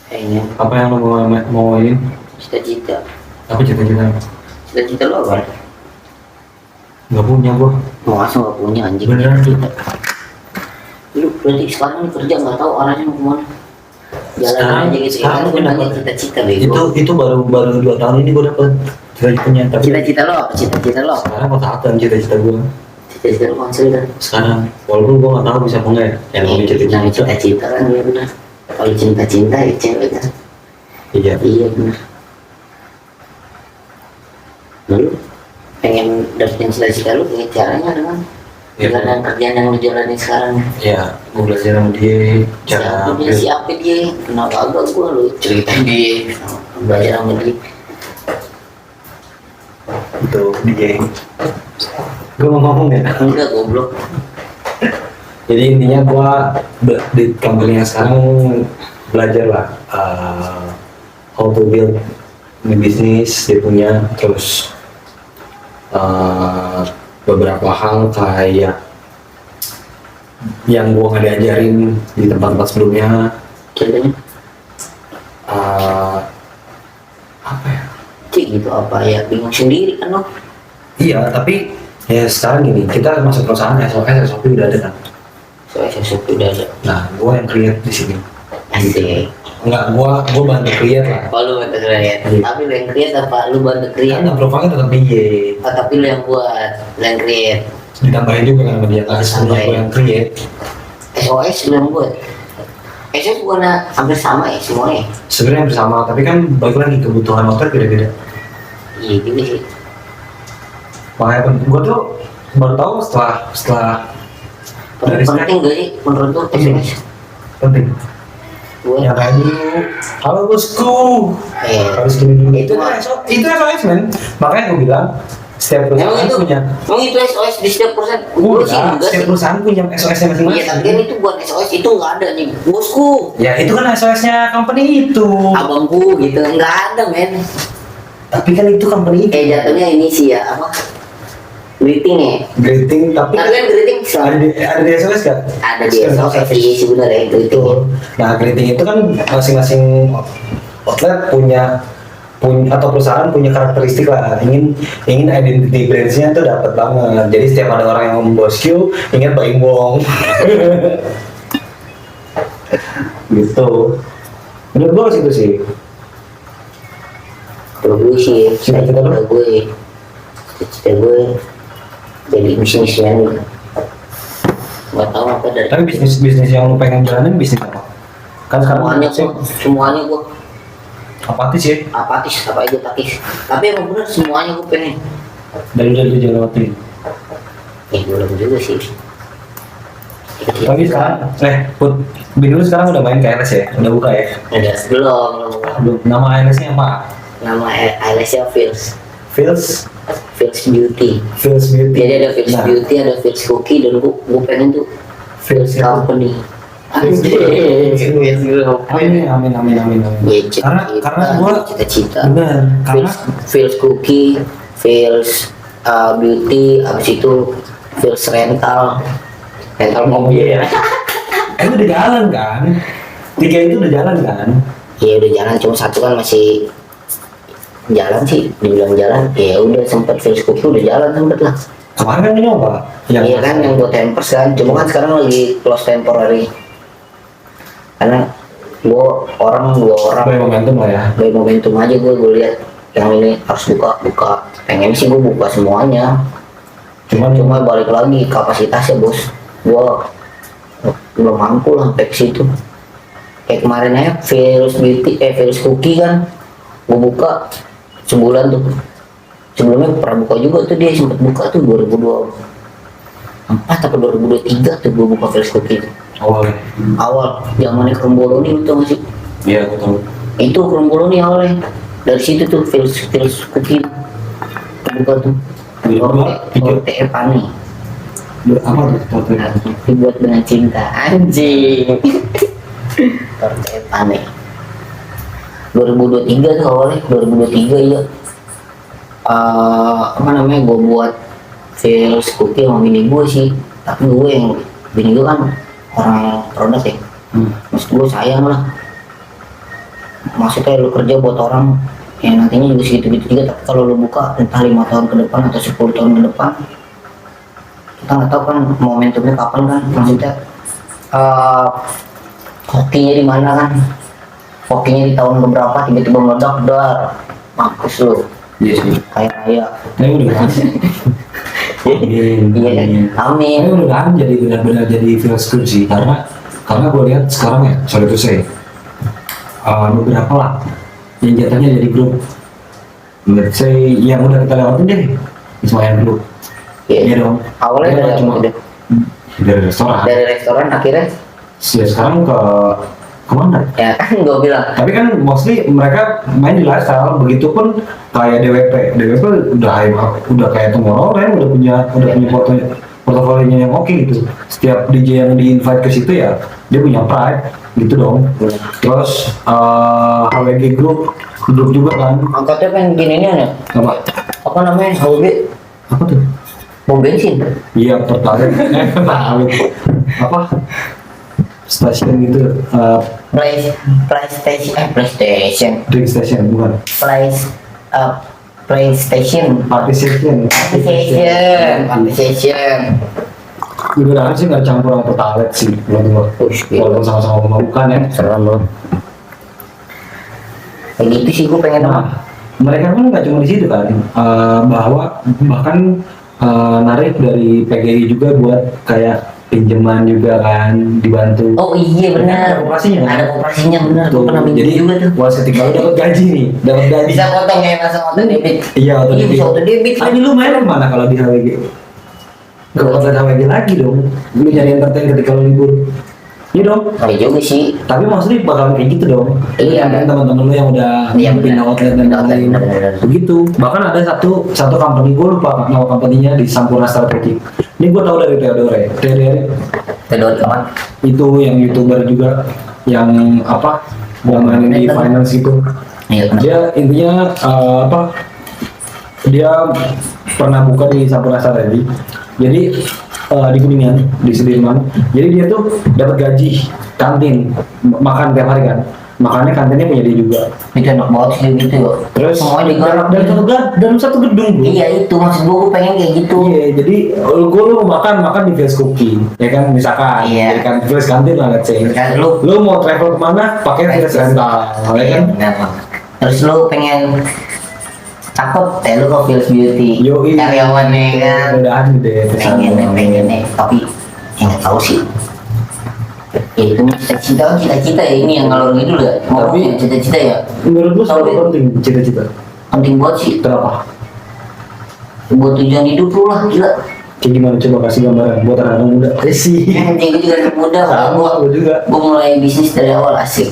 Kayaknya Apa yang lo mau ini? cita-cita. Apa cita-cita? Cita-cita lo apa? Nggak punya gua. Masa nggak punya anjing? Beneran. Cita. Lu berarti sekarang kerja nggak tahu arahnya mau kemana? Jalan Sekarang- aja gitu. sekarang Kan gua nanya dapet. cita-cita bego. Itu baru 2 tahun ini gua dapet cita-citanya. Tapi Cita-cita lo apa? Cita-cita lo? sekarang kok taatan cita-cita gua. Cita-cita lo konsil kan? Sekarang walaupun gua nggak tahu bisa apa enggak ya. Yang namanya Namanya cita-cita. cita-cita kan ya benar. Kalau cinta-cinta ya cewek kan? Iya. Iya benar. Lalu pengen dapetin cita-cita lu, pengen caranya dengan Iya. dengan kerjaan yang lu jalani sekarang. Ya, gua belajar sama dia cara Siapa dia? Kenapa agak gua lu ceritain dia belajar sama dia. itu DJ. Gua mau ngomong ya. Enggak goblok. Jadi intinya gua di company yang sekarang belajar lah how to build ini bisnis dia punya, terus beberapa hal kayak yang gua nggak diajarin di tempat-tempat sebelumnya. Contohnya Apa ya? cik gitu apa ya, bingung sendiri kan lo. Iya, tapi ya sekarang gini, kita masuk perusahaan SOP udah ada kan. Soalnya sesuatu udah ada. Nah, gua yang create di sini. Asik. Enggak, gua bantu create lah. Oh, lu bantu create. Iya. Tapi lu yang create apa lu bantu create? Kan approval-nya tetap DJ. Oh, tapi lu yang buat, lu yang create. Ditambahin juga kan sama dia, tapi sebenarnya gua yang create. SOS lu yang buat. SOS bukan hampir sama ya semuanya. Sebenarnya bersama, tapi kan balik lagi kebutuhan motor beda-beda. Iya juga sih. Makanya gua tuh baru tahu setelah dari Penting gak sih menurut lu SOS? penting. Buat Ya kayak dulu, halo bosku, harus gini-gini. Itu Itu SOS men. Makanya gua bilang setiap emang perusahaan itu, punya. emang itu SOS di setiap perusahaan? Gue sih Udah, enggak setiap sih. perusahaan punya SOS-nya Iya, masing-masing. tapi kan itu buat SOS itu nggak ada nih, bosku, Ya itu kan SOS-nya company itu. abangku gitu, nggak ada men. Tapi kan itu company itu. Jatuhnya ini sih ya apa? Greeting ya. Greeting, tapi Tapi kan greeting ada di SOS gak? ada di SOS sih sebenarnya greeting. Itu. Nah, greeting itu kan masing-masing outlet punya atau perusahaan punya karakteristik lah, ingin identity brands-nya tuh dapat banget. Jadi setiap ada orang yang ngomong bosku, ingat Baim Wong. Gitu. Menurut gua situ sih. Kalau gue sih, Cita-cita lu? cita gue jadi bisnismen. Nggak tahu apa dari Tapi bisnis yang lu pengen jalanin bisnis apa? Kan sekarang semuanya gue apatis ya. apatis, apa aja apatis. Tapi emang bener semuanya gue pengen. Dari lewatin. Belum juga sih. Tapi sekarang, Put, bini lu sekarang udah main ke ALS ya? Udah buka ya? Belum. Nama ALS-nya apa? Nama Alessia Feels Beauty. Feels Beauty. Jadi ada Feels Nah, Beauty, ada Feels Cookie, dan gue pengen tuh Feels Feels Company. Feels Company. Amin. Karena gua cita-cita. bener, karena Feels Cookie, Feels Beauty, abis itu Feels rental mobil. itu udah jalan kan? 3 itu udah jalan kan? Iya udah jalan, cuma satu kan masih jalan sih, dibilang jalan. Ya udah sempet Feels Cookie udah jalan sempet lah. Kemarin kan nyoba. Iya kan yang buat tempers kan, cuma kan sekarang lagi close temporary. Karena dua orang Baik momentum lah ya. dari momentum aja gue lihat yang ini harus buka. Pengen sih gue buka semuanya. Cuma balik lagi kapasitasnya bos. Gue belum mampu lah sampai ke situ. Kayak kemarin aja Feels Cookie kan, gue buka sebulan tuh. Sebelumnya pernah buka juga tuh, dia sempet buka tuh 2024 atau 2023 tuh gue buka Feels Cookie. Awal zamannya Kromboloni, lu tau gak sih? Iya, aku tahu. Itu Kromboloni awalnya. Dari situ tuh Feels Cookie buka tuh. Torte Pani. Apa tuh Torte? Dibuat dengan cinta, anjing. Torte Pani. 2023 tuh awalnya, 2023 ya. Apa namanya, gue buat Feels Cookie sama bini gue sih. Tapi gue yang bini gue kan orang produk ya. maksud gue sayang lah, maksudnya lu kerja buat orang ya nantinya juga segitu-gitu juga, tapi kalau lu buka entah 5 tahun ke depan atau 10 tahun ke depan, kita nggak tahu kan momentumnya kapan kan, maksudnya hokinya di mana kan, hokinya di tahun beberapa tiba-tiba meledak dar mampus lu. Iya sih. Kayak raya. Tapi mudah-mudahan. Amin. Iya kan? Amin. Tapi mudah-mudahan jadi benar-benar jadi feels good sih, karena gue lihat sekarang ya, sorry to say, beberapa lah yang jatuhnya jadi grup. Let's say yang udah kita lewatin deh, Ismail Group. Iya dong. Awalnya Dia dari cuma apa? dari restoran. Dari restoran akhirnya Ya sekarang kemana? ya kan gue bilang Tapi kan mostly mereka main di lifestyle, begitupun kayak DWP udah kayak Tomorrowland, udah punya portofolionya yang oke gitu. Setiap DJ yang di invite ke situ ya dia punya pride gitu dong. Terus HWG grup juga kan. angkatnya pengen gini ya, apa namanya HWB, Apa tuh? bom bensin. Iya, tertarik. Apa? Stasiun gitu, PlayStation drink station bukan? PlayStation Party station. Beneran sih nggak campur sama pertalite sih, walaupun sama-sama memabukkan ya. serem loh kayak gitu sih gue pengen Nah, mereka pun nggak cuma di situ kan, bahkan narik dari PGI juga buat kayak pinjaman juga kan, dibantu. oh iya benar, Ada kooperasinya kan? ada kooperasinya benar, gue pernah minjem Jadi juga tuh. wah ketika lu dapat gaji nih, dapat gaji. Bisa potong ya langsung auto debit. Iya, auto Iya, debit. bisa auto debit. Tapi lu main kemana kalau di HWG? Ke outlet HWG lagi dong. Lu nyari entertain ketika lu libur. Iya dong. Ada juga sih. Tapi maksudnya bakalan kayak gitu dong. Iya. Kan teman-teman lu yang udah Iya, pindah benar. outlet dan Pindah outlet, lain-lain. benar-benar. Begitu. Bahkan ada satu company, gue lupa nama company-nya, di Sampurna Strategic. Ini gue tahu dari Theodore. Kedua kawan. Itu yang YouTuber juga, yang apa? Yang main di finance gitu. Iya kenapa? Dia intinya dia pernah buka di Sampurna Strategic. Jadi di Kuningan, di Sudirman. Jadi dia tuh dapat gaji kantin, makan tiap hari kan. Makannya kantinnya punya dia juga. Itu enak banget sih gitu ya. Terus semuanya digarap dalam satu gedung bro. Iya itu maksud gue pengen kayak gitu. Iya, jadi lu makan di Flash Cookie, ya kan, misalkan, Iya. ya kan, Flash kantin lah, let's say. Kan lu Lu mau travel kemana, pakai Flash rental, ya kan? benar banget. Terus lu pengen cakep, lu ke Feels Beauty. Yoi. Karyawannya kan. Mudah-mudahan gitu ya. pengen nih, tapi ya nggak tahu sih. Ya itu cita-cita ya, ini yang ngalor ngidul ya. Mau Tapi- cita-cita ya. Menurut lu Tahu seberapa deh. penting cita-cita? Penting buat sih, Kenapa? buat tujuan hidup lu lah, gila. Kayak gimana, coba kasih gambaran buat anak-anak muda. Sih. Yang penting juga anak muda, Sama, gua juga. gue mulai bisnis dari awal asik.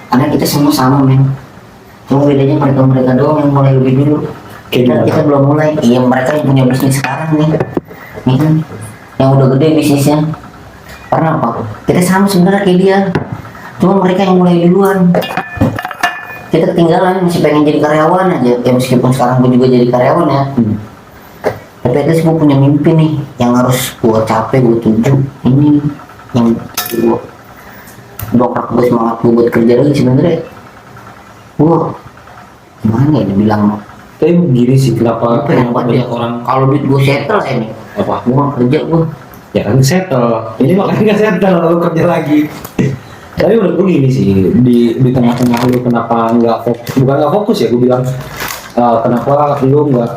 Karena kita semua sama men. Cuma bedanya mereka doang yang mulai lebih dulu. Kayak Kita gimana? belum mulai. Iya mereka yang punya bisnis sekarang nih. Nih kan, yang udah gede bisnisnya. Karena apa? Kita sama sebenarnya kayak dia. Cuma mereka yang mulai duluan. Kita ketinggalan, masih pengen jadi karyawan aja. Ya meskipun sekarang gue juga jadi karyawan ya. Tapi at least gue punya mimpi nih, yang harus gue capai, gue tuju. Ini yang gue dokrak gue, semangat gue buat kerja lagi sebenarnya. Gue gimana ya dibilang Tapi gini sih, kenapa pengen banget ya banyak orang kalau duit gue settle saya nih, apa? gue nggak kerja gue. Ya kan settle. Ini makanya nggak settle, lalu kerja lagi. Tapi menurut gue gini sih, di tengah-tengah lu kenapa nggak fokus? Bukan nggak fokus ya, gue bilang kenapa lu nggak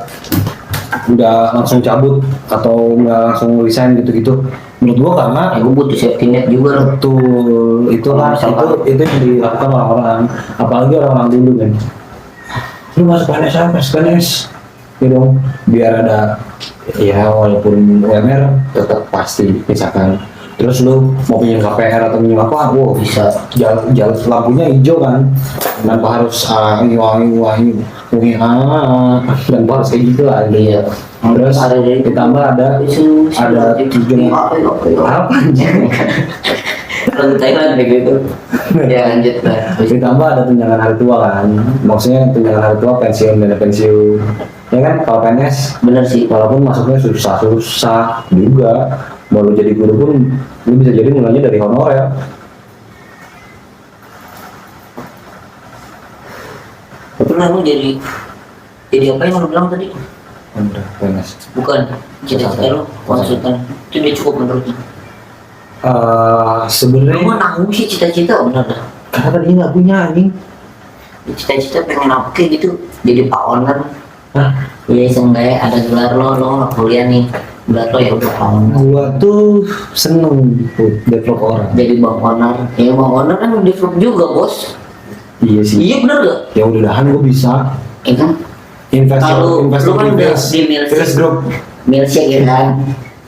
langsung cabut atau nggak langsung resign gitu-gitu? Menurut gue karena Ya gue butuh safety net juga loh. betul itulah itu yang dilakukan orang-orang, apalagi orang-orang dulu kan. Lu masuk PNS, ya dong, biar ada ya walaupun UMR tetap pasti misalkan. Terus lu mau pinjam KPR atau pinjam apa, wow Bisa. jalan lampunya hijau kan, tanpa harus wangi dan harus kayak gitu lah. Iya. Terus Ada dari- ditambah ada tujuan apa anjing? Lagu Thailand kayak gitu. Ya lanjut lah. Ditambah ada tunjangan hari tua kan, maksudnya tunjangan hari tua, pensiun, dana pensiun, ya kan. Kalau PNS Bener sih. walaupun masuknya susah juga, mau lu jadi guru pun lu bisa jadi mulainya dari honorer, pernah lu jadi apa yang lu bilang tadi? Udah, PNS. Bukan, cita-cita lu konsultan. Itu dia cukup menurut lu. Lu Sebenarnya mah nanggung sih cita-cita bener dah. karena tadi nggak punya anjing. Cita-cita pengen apa kayak gitu, jadi pak owner. Hah? Iya seenggaknya ada gelar lo kuliah nih, gelar lo ya udah pak owner. Gua tuh seneng tuh develop orang. Jadi bang owner, ya bang owner kan develop juga bos. Iya sih. Iya bener gak? Ya mudah-mudahan gua bisa Iya kan? Kalau lu kan udah di First Group. milkshake ya kan,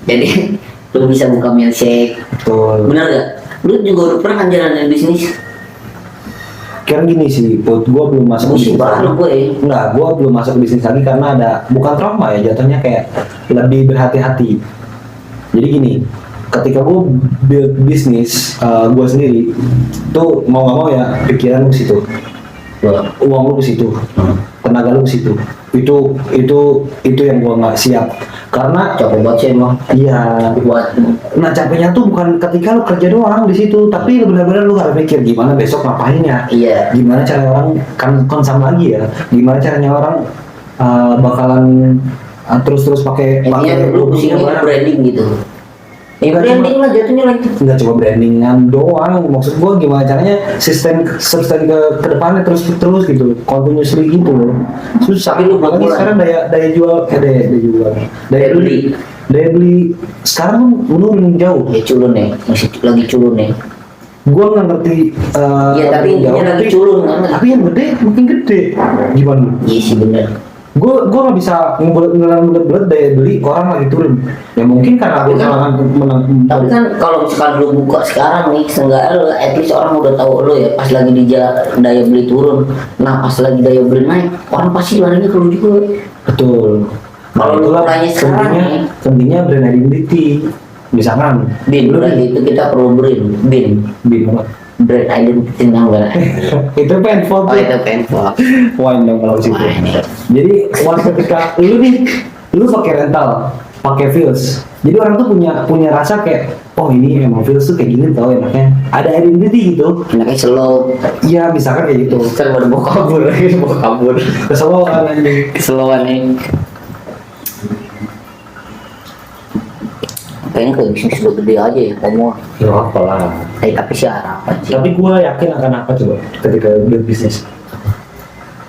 jadi lu bisa buka milkshake, Betul. bener gak? Lu juga udah pernah kan jalanin bisnis? Karena gini sih, Put, gua belum masuk Bisnis baru gue. Enggak, gua belum masuk ke bisnis lagi karena ada bukan trauma ya, jatuhnya kayak lebih berhati-hati. Jadi gini, ketika gua build bisnis gua sendiri, tuh mau nggak mau ya pikiran lu ke situ, uang lu ke situ, tenaga lu ke situ. Itu yang gua nggak siap karena Capek banget sih emang. iya. Buat Nah capeknya tuh bukan ketika lu kerja doang di situ, tapi lu benar-benar lu harus mikir gimana besok ngapain ya, iya. gimana cara orang kan konsum lagi ya, gimana caranya orang bakalan terus pakai Intinya lu punya pusingnya barang. branding gitu. Enggak Branding lah jatuhnya lagi. nggak cuma brandingan doang, maksud gua gimana caranya sustain ke depannya terus gitu, continuously gitu loh. Susah. Tapi lu buat Apalagi mulai. sekarang daya jual daya beli sekarang tuh menurun jauh. Ya culun ya, masih lagi culun ya. Gua nggak ngerti Iya tapi intinya lagi culun kan. tapi yang gede makin gede gimana. Iya sih bener. Gua nggak bisa ngebelet daya beli orang lagi turun ya, mungkin karena Tapi gua kan- menang Tapi kan kalau misalkan lu buka sekarang nih, seenggaknya lu at least orang udah tahu lu ya pas lagi di daya beli turun. Nah pas lagi daya beli naik, orang pasti larinya ke lu juga. betul. Kalau lu itulah mulainya sekarang pentingnya nih. pentingnya brand identity. Misalkan Bin, lu berarti itu kita perlu bin apa? brand identity namanya. Itu penful Oh tuh. itu penful. Wine dong kalau situ. Wine. Jadi waktu ketika lu pakai rental, pakai Feels. Jadi orang tuh punya rasa kayak oh ini emang Feels tuh kayak gini tau enaknya. Ada identity gitu. Enaknya slow. Iya, misalkan kayak gitu. Kan baru mau kabur lagi, mau kabur. Keseloan anjing. Keseluan nih. Kayaknya kayak bisnis udah gede aja ya, kamu. Ya apa lah. Tapi sih harapan sih. Tapi gue yakin akan apa coba ketika build bisnis.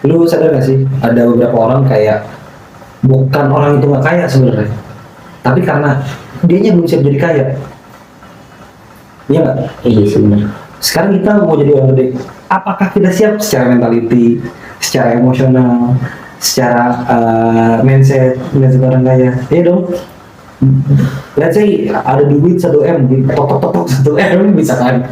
Lu sadar gak sih ada beberapa orang kayak bukan orang itu nggak kaya sebenarnya, tapi karena dianya belum siap jadi kaya. Iya nggak? Iya sih bener. Sekarang kita mau jadi orang gede, apakah kita siap secara mentality, secara emosional, secara mindset orang kaya? Iya dong. Let's say ada duit 1 M, tok 1 M misalkan.